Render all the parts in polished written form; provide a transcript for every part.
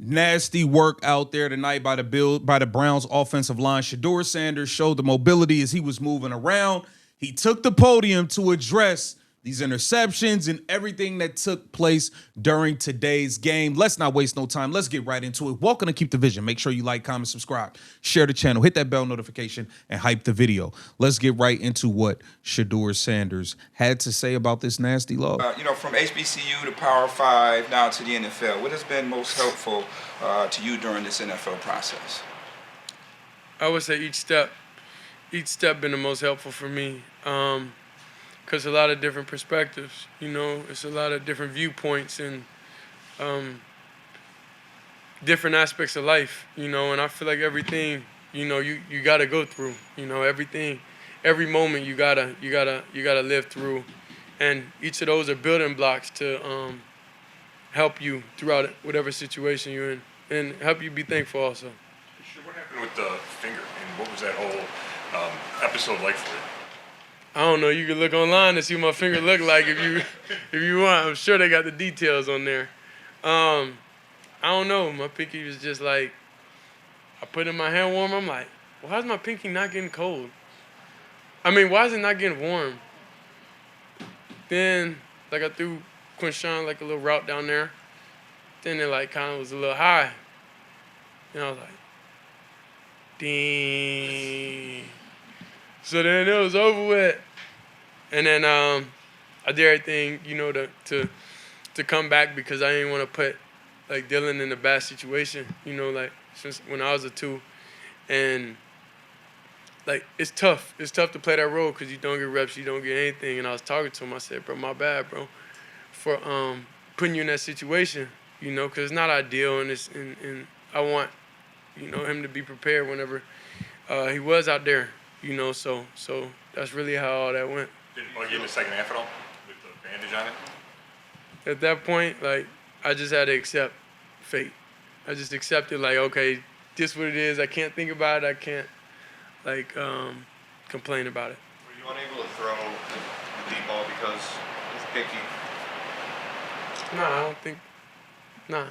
Nasty work out there tonight by the Browns offensive line. Shedeur Sanders showed the mobility as he was moving around. He took the podium to address these interceptions and everything that took place during today's game. Let's not waste no time. Let's get right into it. Welcome to Keep the Vision. Make sure you like, comment, subscribe, share the channel, hit that bell notification, and hype the video. Let's get right into what Shedeur Sanders had to say about this nasty law. From HBCU to Power 5 now to the NFL, what has been most helpful to you during this NFL process? I would say each step been the most helpful for me. Because a lot of different perspectives, it's a lot of different viewpoints and different aspects of life, and I feel like everything, you gotta go through, every moment you gotta live through, and each of those are building blocks to help you throughout whatever situation you're in, and help you be thankful also. What happened with the finger, and what was that whole episode like for you? I don't know. You can look online and see what my finger look like if you want. I'm sure they got the details on there. I don't know. My pinky was just like, I put it in my hand warmer. I'm like, why is my pinky not getting cold? I mean, why is it not getting warm? Then, I threw Quinshawn a little route down there. Then it kind of was a little high. And I was like, dang. So then it was over with. And then I did everything, to come back because I didn't want to put Dylan in a bad situation, since when I was a 2. And it's tough. It's tough to play that role because you don't get reps, you don't get anything. And I was talking to him, I said, bro, my bad, bro, for putting you in that situation, because it's not ideal, and I want, him to be prepared whenever he was out there. So that's really how all that went. Did it bug you in the second half at all with the bandage on it? At that point, I just had to accept fate. I just accepted, okay, this what it is. I can't think about it. I can't, complain about it. Were you unable to throw the deep ball because it's picky? Nah, I don't think. Nah.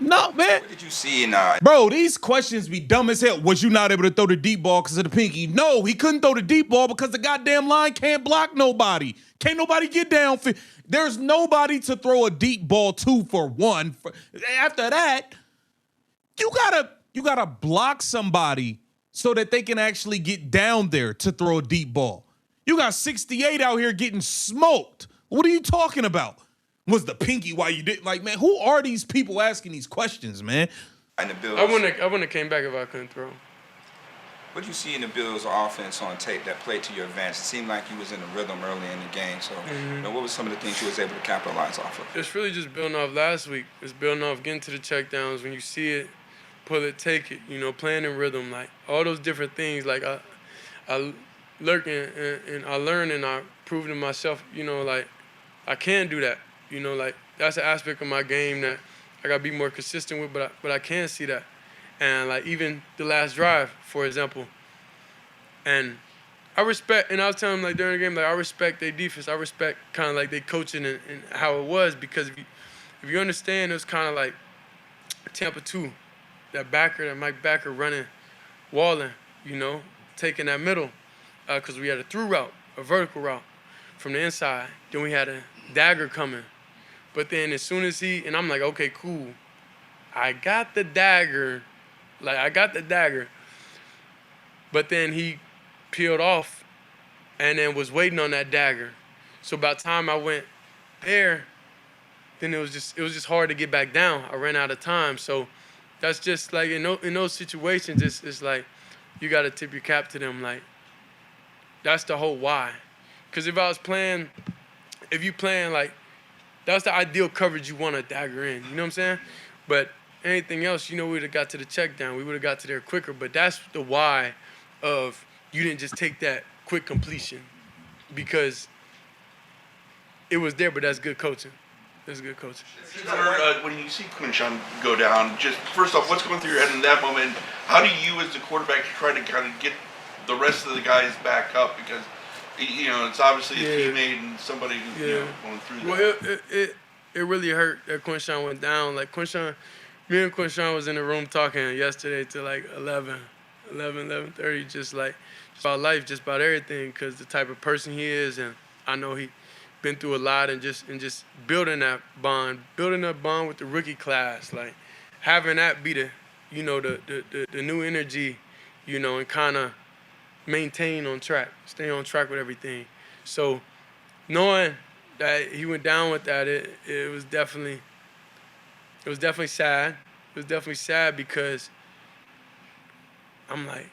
No, man. What did you see in Bro, these questions be dumb as hell. Was you not able to throw the deep ball because of the pinky? No, he couldn't throw the deep ball because the goddamn line can't block nobody. Can't nobody get down. There's nobody to throw a deep ball to for one. After that, you gotta block somebody so that they can actually get down there to throw a deep ball. You got 68 out here getting smoked. What are you talking about? Was the pinky why you did? Man, who are these people asking these questions, man? the Bills? I wouldn't have came back if I couldn't throw. What did you see in the Bills' offense on tape that played to your advantage? It seemed like you was in the rhythm early in the game. So, what were some of the things you was able to capitalize off of? It's really just building off last week. It's building off getting to the checkdowns. When you see it, pull it, take it. Playing in rhythm, all those different things. I lurk and I learn and I prove to myself, I can do that. That's an aspect of my game that I gotta be more consistent with, but I can see that. And even the last drive, for example. And I respect, and I was telling them during the game, I respect their defense. I respect kind of their coaching and how it was, because if you understand, it was kind of like Tampa 2, that Mike Backer running, walling, taking that middle, because we had a through route, a vertical route from the inside. Then we had a dagger coming. But then as soon as and I'm like, okay, cool. I got the dagger. But then he peeled off and then was waiting on that dagger. So by the time I went there, then it was just hard to get back down. I ran out of time. So that's just in those situations, it's you got to tip your cap to them. That's the whole why. Because if you playing that's the ideal coverage you want a dagger in. You know what I'm saying? But anything else, we would have got to the check down. We would have got to there quicker. But that's the why of you didn't just take that quick completion, because it was there, but that's good coaching. That's good coaching. When you see Quinshawn go down, just first off, what's going through your head in that moment? How do you, as the quarterback, try to kind of get the rest of the guys back up? Because it's obviously a teammate and somebody who's going through that. Well, it really hurt that Quinshawn went down. Quinshawn Me and Quinshawn was in the room talking yesterday till like 11:30, just about life, just about everything, because the type of person he is, and I know he been through a lot, and just building that bond with the rookie class, like having that be the, the new energy, and kind of stay on track with everything. So knowing that he went down with that, it was definitely sad. It was definitely sad because I'm like,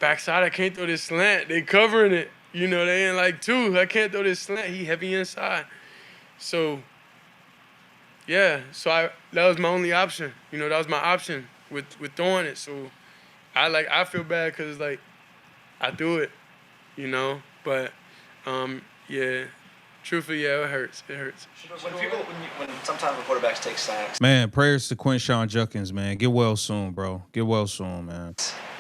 backside, I can't throw this slant. They covering it. They in like two. I can't throw this slant. He heavy inside. So, yeah. So that was my only option. That was my option with throwing it. So I feel bad because like I threw it, But yeah. Truthfully, yeah, it hurts. It hurts. When sometimes quarterbacks take sacks, Man, prayers to Quinshawn Judkins, man. Get well soon, bro. Get well soon, man.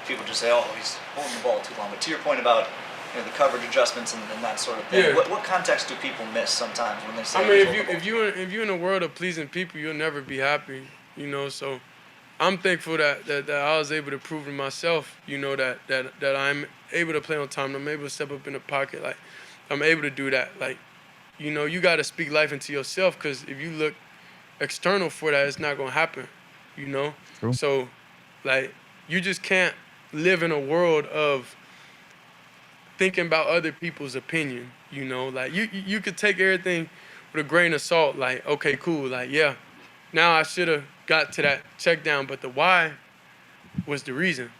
people just say, "Oh, he's holding the ball too long." But to your point about the coverage adjustments and that sort of thing, Yeah. what context do people miss sometimes when they say? I mean, if you're in a world of pleasing people, you'll never be happy. So I'm thankful that I was able to prove to myself, that I'm able to play on time. I'm able to step up in the pocket. Like I'm able to do that. Like. You got to speak life into yourself, because if you look external for that, it's not going to happen, True. So, like, you just can't live in a world of thinking about other people's opinion, Like, you could take everything with a grain of salt, like, okay, cool, like, yeah, now I should have got to that check down, but the why was the reason.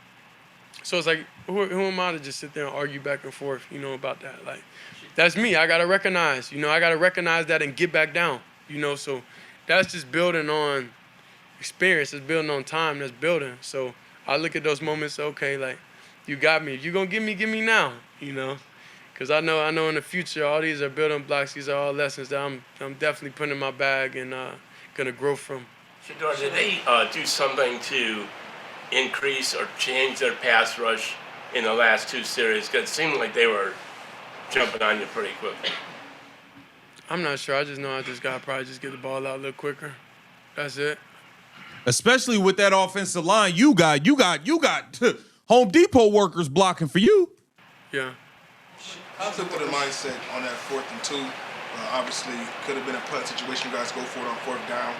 So it's like, who am I to just sit there and argue back and forth, about that? Like, that's me. I got to recognize, I got to recognize that and get back down, So that's just building on experience. It's building on time. That's building. So I look at those moments, okay, like, you got me. If you're going to give me now, Because I know in the future, all these are building blocks. These are all lessons that I'm definitely putting in my bag and going to grow from. Shedeur, did they do something to increase or change their pass rush in the last two series? Because it seemed like they were jumping on you pretty quickly. I'm not sure. I just know I just got to probably just get the ball out a little quicker. That's it. Especially with that offensive line, you got Home Depot workers blocking for you. Yeah. How's it with the mindset on that 4th and 2? Obviously, could have been a punt situation. You guys go for it on 4th down.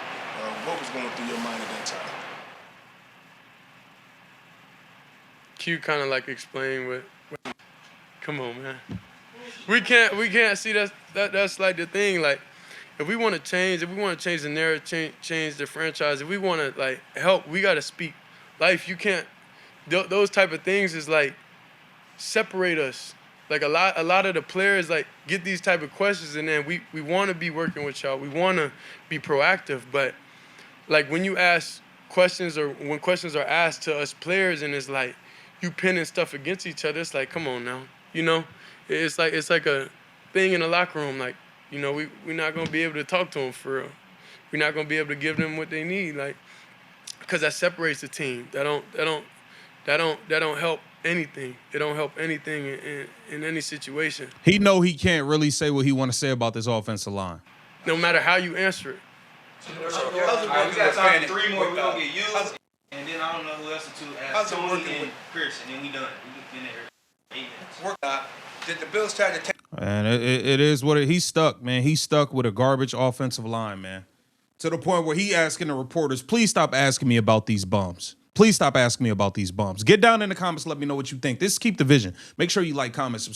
What was going through your mind at that time? Q kind of like explain what. Come on, man. We can't see that's like the thing. Like, if we want to change the narrative, change the franchise, if we want to like help, we got to speak life. You can't. Those type of things is like separate us. Like a lot of the players like get these type of questions, and then we want to be working with y'all. We want to be proactive, but like when you ask questions or when questions are asked to us players, and it's like you pinning stuff against each other, it's like, come on now, It's like a thing in the locker room. Like, we're not gonna be able to talk to them for real. We're not gonna be able to give them what they need, like, because that separates the team. That don't help anything. It don't help anything in any situation. He know he can't really say what he want to say about this offensive line. No matter how you answer it. We got time for 3 more. We're gonna get used. And then I don't know who else to How's ask. it Tony working and with- Chris, and then we done. We get in there 8 minutes. Did the Bills try to take? And it is what he's stuck, man. He's stuck with a garbage offensive line, man. To the point where he asking the reporters, please stop asking me about these bums. Please stop asking me about these bums. Get down in the comments. Let me know what you think. This is Keep the Vision. Make sure you like, comment, subscribe.